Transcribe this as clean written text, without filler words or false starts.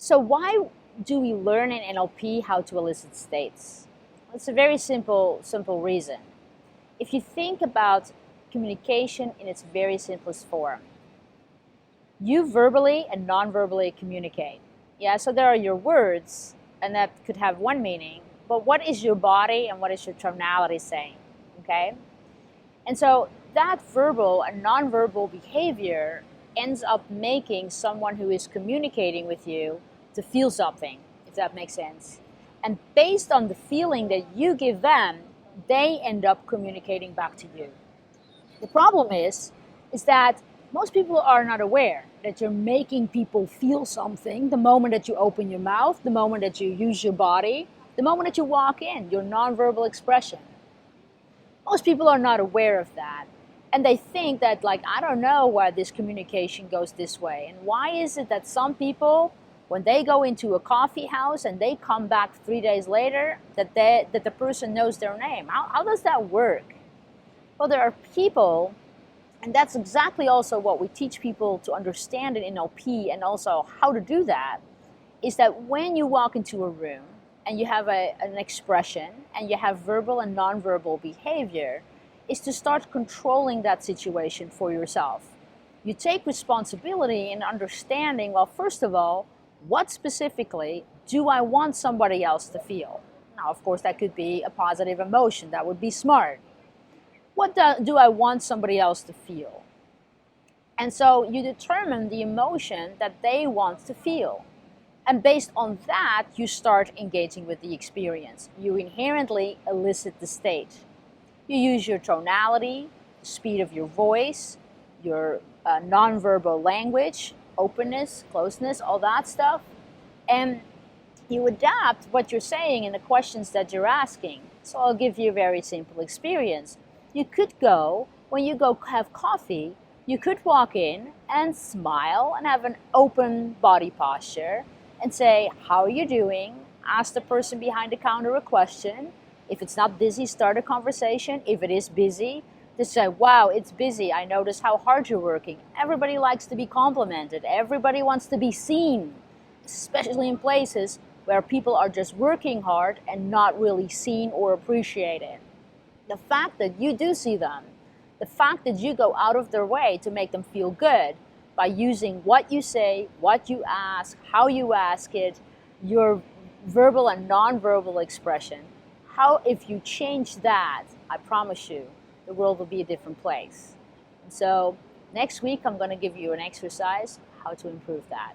So why do we learn in NLP how to elicit states? It's a very simple reason. If you think about communication in its very simplest form, you verbally and non-verbally communicate. Yeah, so there are your words, and that could have one meaning, but what is your body and what is your tonality saying? Okay? And so that verbal and non-verbal behavior ends up making someone who is communicating with you to feel something, if that makes sense. And based on the feeling that you give them, they end up communicating back to you. The problem is that most people are not aware that you're making people feel something the moment that you open your mouth, the moment that you use your body, the moment that you walk in, your nonverbal expression. Most people are not aware of that. And they think that, like, I don't know why this communication goes this way. And why is it that some people, when they go into a coffee house and they come back 3 days later, that the person knows their name? How does that work? Well, there are people, and that's exactly also what we teach people to understand in NLP, and also how to do that, is that when you walk into a room and you have an expression and you have verbal and nonverbal behavior, is to start controlling that situation for yourself. You take responsibility in understanding, well, first of all, what specifically do I want somebody else to feel? Now, of course, that could be a positive emotion. That would be smart. What do I want somebody else to feel? And so you determine the emotion that they want to feel. And based on that, you start engaging with the experience. You inherently elicit the state. You use your tonality, the speed of your voice, your nonverbal language, openness, closeness, all that stuff. And you adapt what you're saying and the questions that you're asking. So I'll give you a very simple experience. You could go, when you go have coffee, you could walk in and smile and have an open body posture and say, how are you doing? Ask the person behind the counter a question. If it's not busy, start a conversation. If it is busy, just say, wow, it's busy. I notice how hard you're working. Everybody likes to be complimented. Everybody wants to be seen, especially in places where people are just working hard and not really seen or appreciated. The fact that you do see them, the fact that you go out of their way to make them feel good by using what you say, what you ask, how you ask it, your verbal and nonverbal expression, how if you change that, I promise you, the world will be a different place. And so next week, I'm going to give you an exercise how to improve that.